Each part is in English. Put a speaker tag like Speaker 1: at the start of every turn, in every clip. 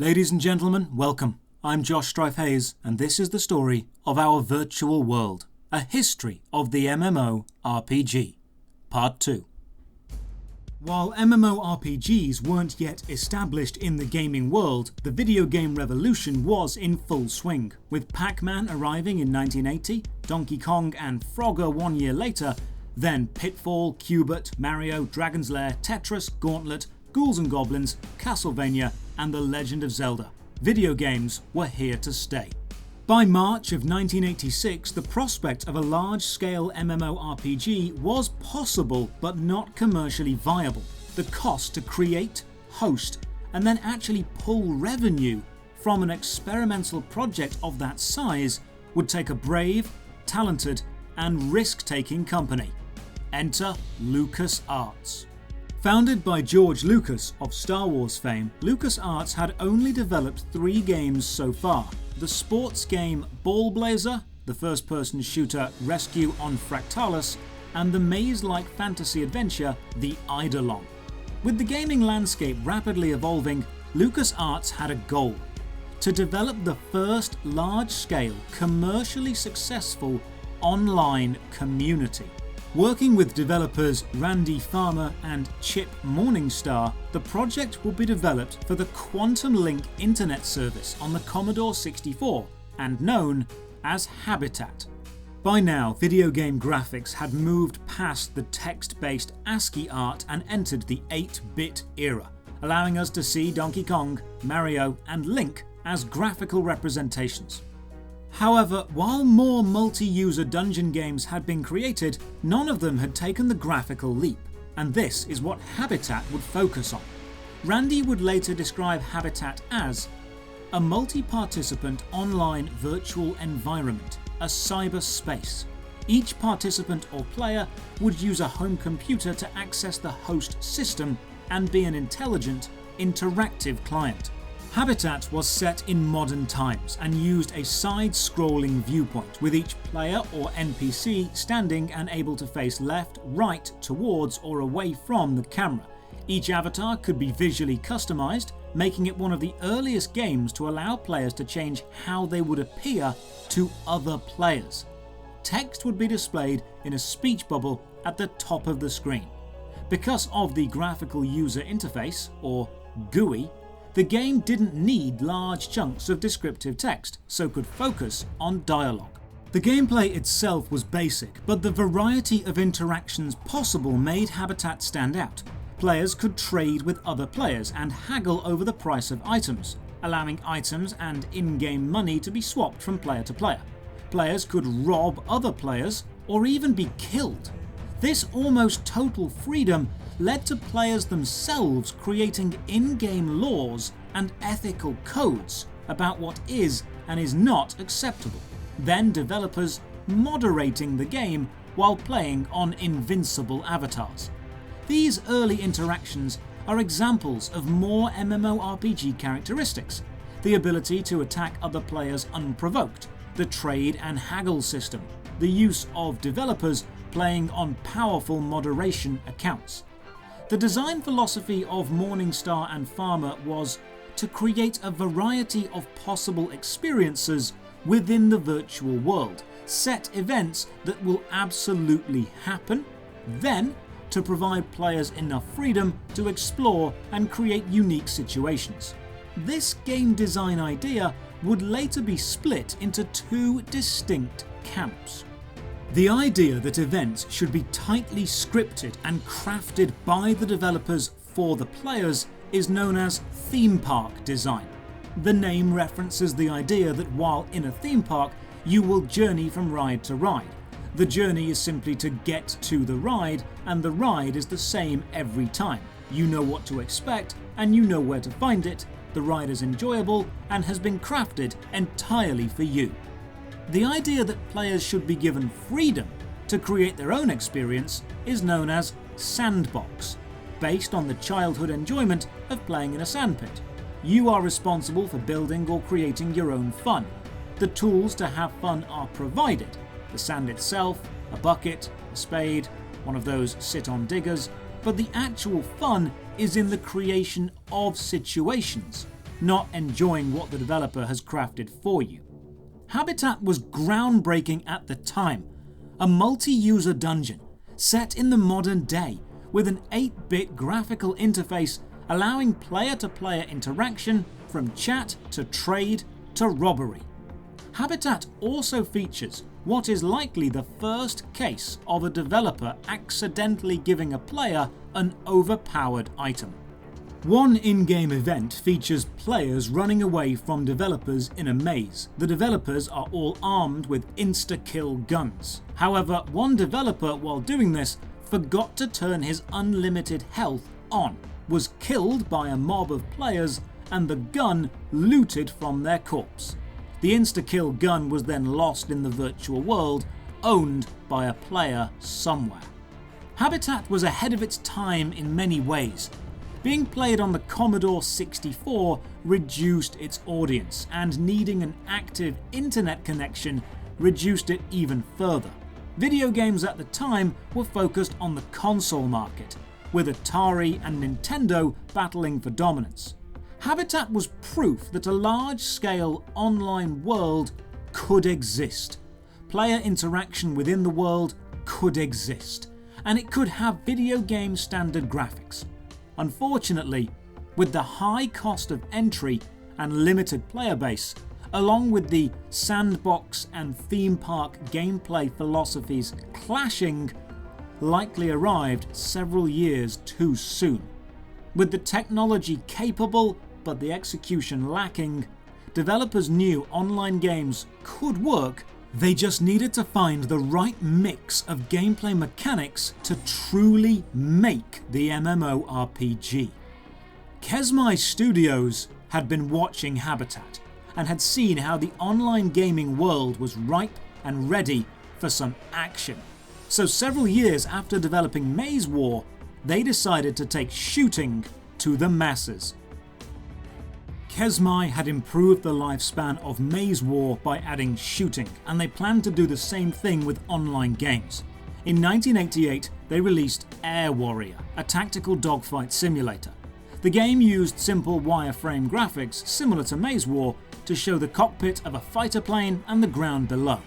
Speaker 1: Ladies and gentlemen, welcome. I'm Josh Strife Hayes, and this is the story of our virtual world, a history of the MMORPG, Part 2. While MMORPGs weren't yet established in the gaming world, the video game revolution was in full swing, with Pac-Man arriving in 1980, Donkey Kong and Frogger 1 year later, then Pitfall, Qbert, Mario, Dragon's Lair, Tetris, Gauntlet, Ghouls and Goblins, Castlevania, and The Legend of Zelda. Video games were here to stay. By March of 1986, the prospect of a large-scale MMORPG was possible but not commercially viable. The cost to create, host, and then actually pull revenue from an experimental project of that size would take a brave, talented, and risk-taking company. Enter LucasArts. Founded by George Lucas of Star Wars fame, LucasArts had only developed 3 games so far: the sports game Ball Blazer, the first-person shooter Rescue on Fractalis, and the maze-like fantasy adventure The Eidolon. With the gaming landscape rapidly evolving, LucasArts had a goal: to develop the first large-scale, commercially successful online community. Working with developers Randy Farmer and Chip Morningstar, the project will be developed for the Quantum Link Internet service on the Commodore 64 and known as Habitat. By now, video game graphics had moved past the text-based ASCII art and entered the 8-bit era, allowing us to see Donkey Kong, Mario, and Link as graphical representations. However, while more multi-user dungeon games had been created, none of them had taken the graphical leap, and this is what Habitat would focus on. Randy would later describe Habitat as a multi-participant online virtual environment, a cyberspace. Each participant or player would use a home computer to access the host system and be an intelligent, interactive client. Habitat was set in modern times and used a side-scrolling viewpoint, with each player or NPC standing and able to face left, right, towards or away from the camera. Each avatar could be visually customized, making it one of the earliest games to allow players to change how they would appear to other players. Text would be displayed in a speech bubble at the top of the screen. Because of the graphical user interface, or GUI, the game didn't need large chunks of descriptive text, so could focus on dialogue. The gameplay itself was basic, but the variety of interactions possible made Habitat stand out. Players could trade with other players and haggle over the price of items, allowing items and in-game money to be swapped from player to player. Players could rob other players or even be killed. This almost total freedom led to players themselves creating in-game laws and ethical codes about what is and is not acceptable, then developers moderating the game while playing on invincible avatars. These early interactions are examples of more MMORPG characteristics: the ability to attack other players unprovoked, the trade and haggle system, the use of developers playing on powerful moderation accounts. The design philosophy of Morningstar and Farmer was to create a variety of possible experiences within the virtual world, set events that will absolutely happen, then to provide players enough freedom to explore and create unique situations. This game design idea would later be split into 2 distinct camps. The idea that events should be tightly scripted and crafted by the developers for the players is known as theme park design. The name references the idea that while in a theme park, you will journey from ride to ride. The journey is simply to get to the ride, and the ride is the same every time. You know what to expect, and you know where to find it. The ride is enjoyable and has been crafted entirely for you. The idea that players should be given freedom to create their own experience is known as sandbox, based on the childhood enjoyment of playing in a sandpit. You are responsible for building or creating your own fun. The tools to have fun are provided: the sand itself, a bucket, a spade, one of those sit-on diggers, but the actual fun is in the creation of situations. not enjoying what the developer has crafted for you. Habitat was groundbreaking at the time, a multi-user dungeon set in the modern day with an 8-bit graphical interface allowing player-to-player interaction from chat to trade to robbery. Habitat also features what is likely the first case of a developer accidentally giving a player an overpowered item. One in-game event features players running away from developers in a maze. The developers are all armed with insta-kill guns. However, one developer while doing this forgot to turn his unlimited health on, was killed by a mob of players, and the gun looted from their corpse. The insta-kill gun was then lost in the virtual world, owned by a player somewhere. Habitat was ahead of its time in many ways. Being played on the Commodore 64 reduced its audience, and needing an active internet connection reduced it even further. Video games at the time were focused on the console market, with Atari and Nintendo battling for dominance. Habitat was proof that a large-scale online world could exist. Player interaction within the world could exist, and it could have video game standard graphics. Unfortunately, with the high cost of entry and limited player base, along with the sandbox and theme park gameplay philosophies clashing, likely arrived several years too soon. With the technology capable but the execution lacking, developers knew online games could work. They just needed to find the right mix of gameplay mechanics to truly make the MMORPG. Kesmai Studios had been watching Habitat and had seen how the online gaming world was ripe and ready for some action. So several years after developing Maze War, they decided to take shooting to the masses. Kesmai had improved the lifespan of Maze War by adding shooting, and they planned to do the same thing with online games. In 1988, they released Air Warrior, a tactical dogfight simulator. The game used simple wireframe graphics similar to Maze War to show the cockpit of a fighter plane and the ground below.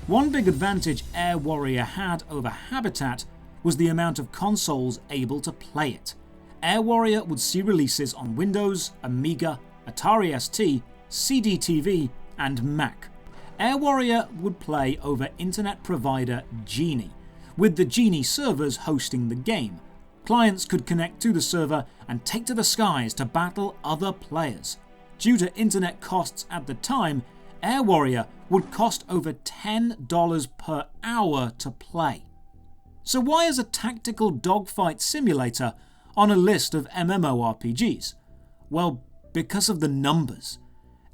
Speaker 1: One big advantage Air Warrior had over Habitat was the amount of consoles able to play it. Air Warrior would see releases on Windows, Amiga, Atari ST, CD-TV, and Mac. Air Warrior would play over internet provider Genie, with the Genie servers hosting the game. Clients could connect to the server and take to the skies to battle other players. Due to internet costs at the time, Air Warrior would cost over $10 per hour to play. So why is a tactical dogfight simulator on a list of MMORPGs? Well, because of the numbers.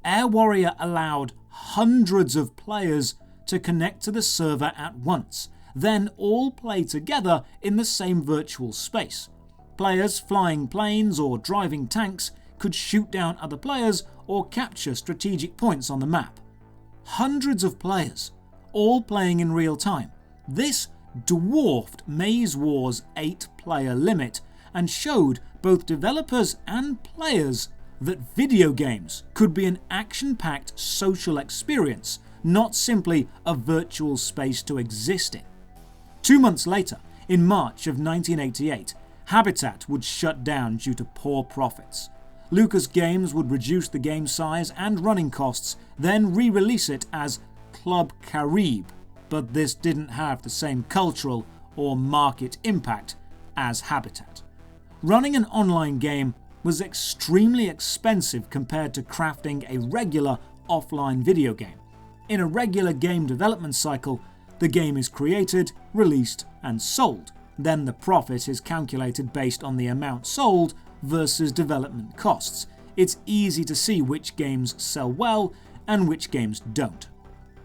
Speaker 1: Air Warrior allowed hundreds of players to connect to the server at once, then all play together in the same virtual space. Players flying planes or driving tanks could shoot down other players or capture strategic points on the map. Hundreds of players, all playing in real time. This dwarfed Maze War's 8-player limit and showed both developers and players that video games could be an action-packed social experience, not simply a virtual space to exist in. 2 months later, in March of 1988, Habitat would shut down due to poor profits. Lucas Games would reduce the game size and running costs, then re-release it as Club Carib, but this didn't have the same cultural or market impact as Habitat. Running an online game was extremely expensive compared to crafting a regular offline video game. In a regular game development cycle, the game is created, released, and sold. Then the profit is calculated based on the amount sold versus development costs. It's easy to see which games sell well and which games don't.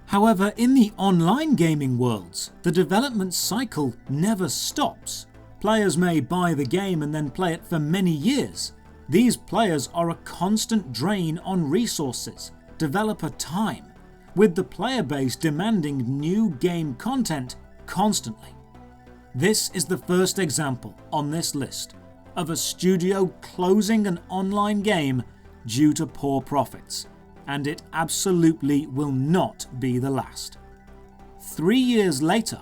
Speaker 1: However, in the online gaming worlds, the development cycle never stops. Players may buy the game and then play it for many years. These players are a constant drain on resources, developer time, with the player base demanding new game content constantly. This is the first example on this list of a studio closing an online game due to poor profits, and it absolutely will not be the last. 3 years later,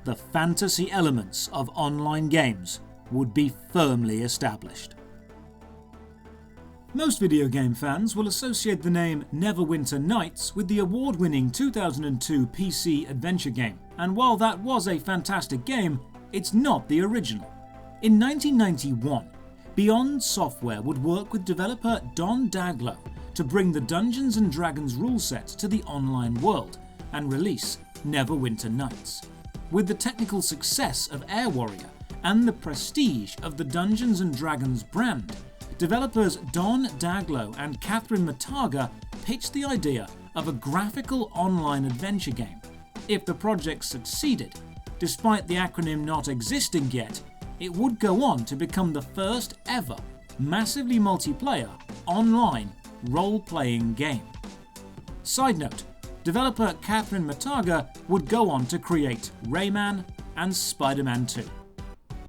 Speaker 1: the fantasy elements of online games would be firmly established. Most video game fans will associate the name Neverwinter Nights with the award-winning 2002 PC adventure game, and while that was a fantastic game, it's not the original. In 1991, Beyond Software would work with developer Don Daglow to bring the Dungeons & Dragons rule set to the online world and release Neverwinter Nights. With the technical success of Air Warrior and the prestige of the Dungeons & Dragons brand, developers Don Daglow and Catherine Mataga pitched the idea of a graphical online adventure game. If the project succeeded, despite the acronym not existing yet, it would go on to become the first ever massively multiplayer online role-playing game. Side note, developer Catherine Mataga would go on to create Rayman and Spider-Man 2.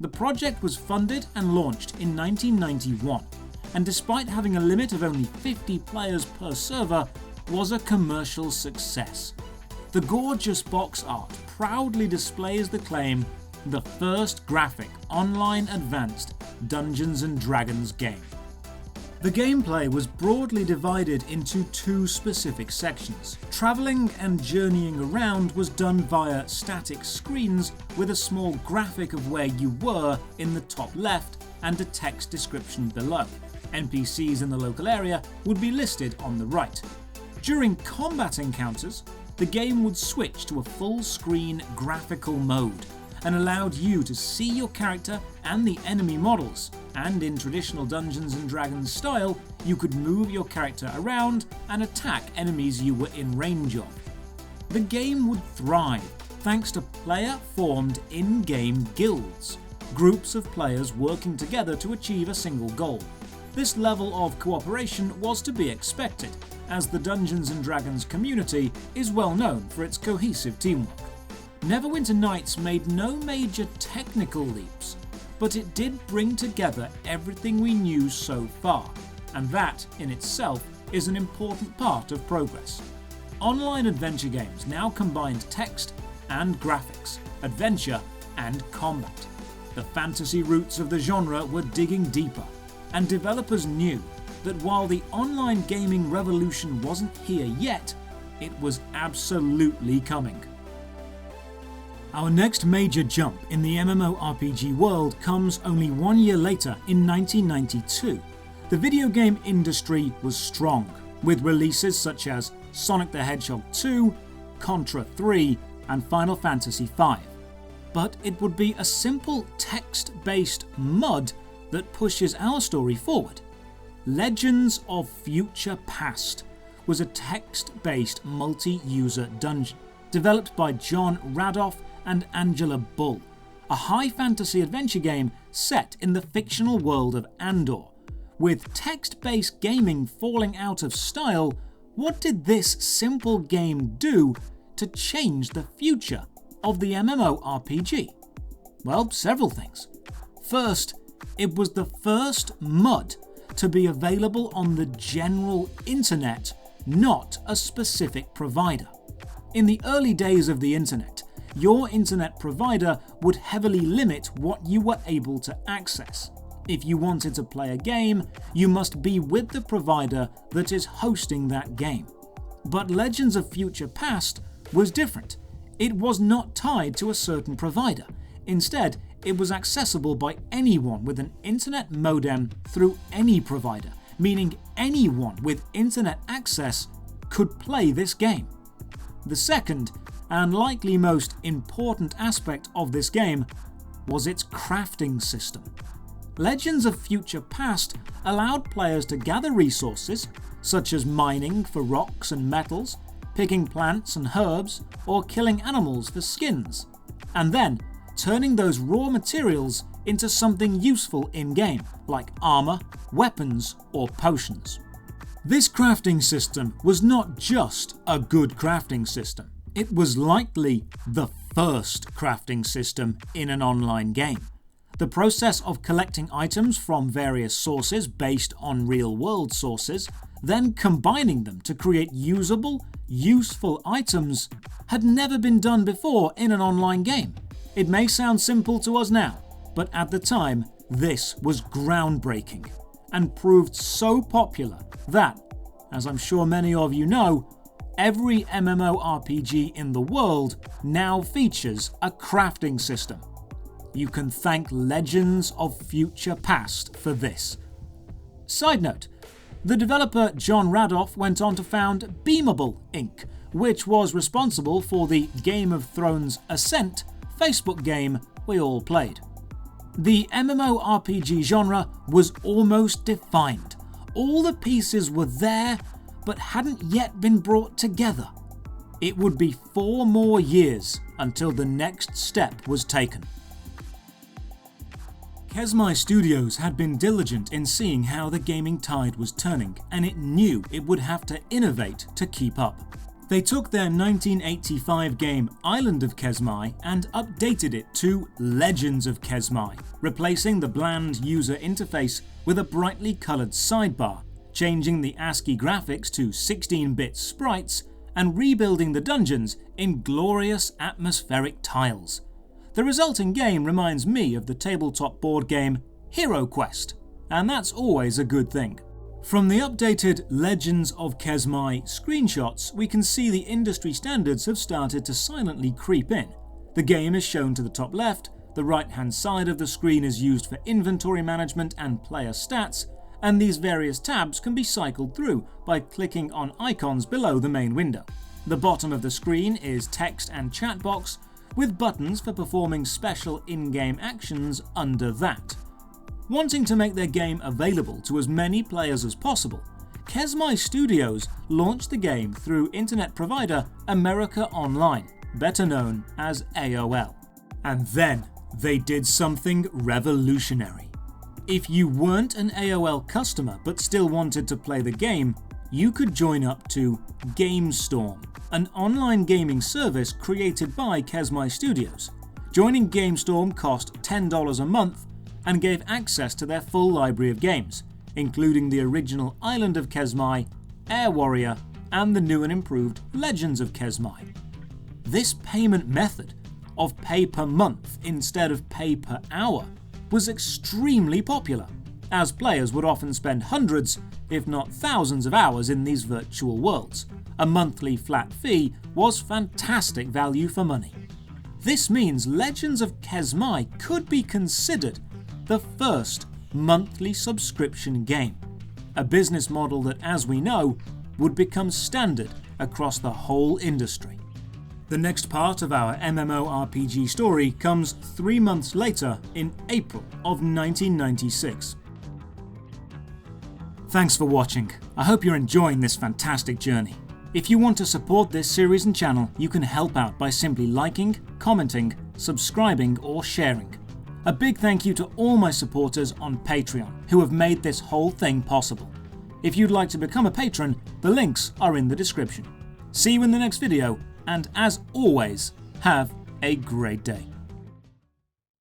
Speaker 1: The project was funded and launched in 1991, and despite having a limit of only 50 players per server, was a commercial success. The gorgeous box art proudly displays the claim, the first graphic online advanced Dungeons & Dragons game. The gameplay was broadly divided into two specific sections. Travelling and journeying around was done via static screens with a small graphic of where you were in the top left and a text description below. NPCs in the local area would be listed on the right. During combat encounters, the game would switch to a full-screen graphical mode and allowed you to see your character and the enemy models, and in traditional Dungeons & Dragons style, you could move your character around and attack enemies you were in range of. The game would thrive thanks to player-formed in-game guilds, groups of players working together to achieve a single goal. This level of cooperation was to be expected, as the Dungeons & Dragons community is well known for its cohesive teamwork. Neverwinter Nights made no major technical leaps, but it did bring together everything we knew so far, and that in itself is an important part of progress. Online adventure games now combined text and graphics, adventure and combat. The fantasy roots of the genre were digging deeper, and developers knew that while the online gaming revolution wasn't here yet, it was absolutely coming. Our next major jump in the MMORPG world comes only 1 year later in 1992. The video game industry was strong, with releases such as Sonic the Hedgehog 2, Contra 3, and Final Fantasy V. But it would be a simple text-based mud that pushes our story forward. Legends of Future Past was a text-based multi-user dungeon, developed by John Radoff and Angela Bull, a high fantasy adventure game set in the fictional world of Andor. With text-based gaming falling out of style, what did this simple game do to change the future of the MMORPG? Well, several things. First, it was the first MUD to be available on the general internet, not a specific provider. In the early days of the internet, your internet provider would heavily limit what you were able to access. If you wanted to play a game, you must be with the provider that is hosting that game. But Legends of Future Past was different. It was not tied to a certain provider. Instead, it was accessible by anyone with an internet modem through any provider, meaning anyone with internet access could play this game. The second, and likely most important aspect of this game, was its crafting system. Legends of Future Past allowed players to gather resources, such as mining for rocks and metals, picking plants and herbs, or killing animals for skins, and then turning those raw materials into something useful in-game, like armor, weapons, or potions. This crafting system was not just a good crafting system, it was likely the first crafting system in an online game. The process of collecting items from various sources based on real-world sources, then combining them to create usable, useful items, had never been done before in an online game. It may sound simple to us now, but at the time, this was groundbreaking and proved so popular that, as I'm sure many of you know, every MMORPG in the world now features a crafting system. You can thank legends of future past for this. Side note, the developer John Radoff went on to found Beamable Inc., which was responsible for the Game of Thrones Ascent Facebook game we all played. The MMORPG genre was almost defined. All the pieces were there, but hadn't yet been brought together. It would be 4 more years until the next step was taken. Kesmai Studios had been diligent in seeing how the gaming tide was turning, and it knew it would have to innovate to keep up. They took their 1985 game Island of Kesmai and updated it to Legends of Kesmai, replacing the bland user interface with a brightly coloured sidebar, changing the ASCII graphics to 16-bit sprites, and rebuilding the dungeons in glorious atmospheric tiles. The resulting game reminds me of the tabletop board game Hero Quest, and that's always a good thing. From the updated Legends of Kesmai screenshots, we can see the industry standards have started to silently creep in. The game is shown to the top left, the right-hand side of the screen is used for inventory management and player stats, and these various tabs can be cycled through by clicking on icons below the main window. The bottom of the screen is text and chat box, with buttons for performing special in-game actions under that. Wanting to make their game available to as many players as possible, Kesmai Studios launched the game through internet provider America Online, better known as AOL. And then they did something revolutionary. If you weren't an AOL customer but still wanted to play the game, you could join up to GameStorm, an online gaming service created by Kesmai Studios. Joining GameStorm cost $10 a month and gave access to their full library of games, including the original Island of Kesmai, Air Warrior, and the new and improved Legends of Kesmai. This payment method of pay per month instead of pay per hour was extremely popular, as players would often spend hundreds, if not thousands of hours in these virtual worlds. A monthly flat fee was fantastic value for money. This means Legends of Kesmai could be considered the first monthly subscription game, a business model that, as we know, would become standard across the whole industry. The next part of our MMORPG story comes 3 months later in April of 1996. Thanks for watching. I hope you're enjoying this fantastic journey. If you want to support this series and channel, you can help out by simply liking, commenting, subscribing, or sharing. A big thank you to all my supporters on Patreon who have made this whole thing possible. If you'd like to become a patron, the links are in the description. See you in the next video, and as always, have a great day.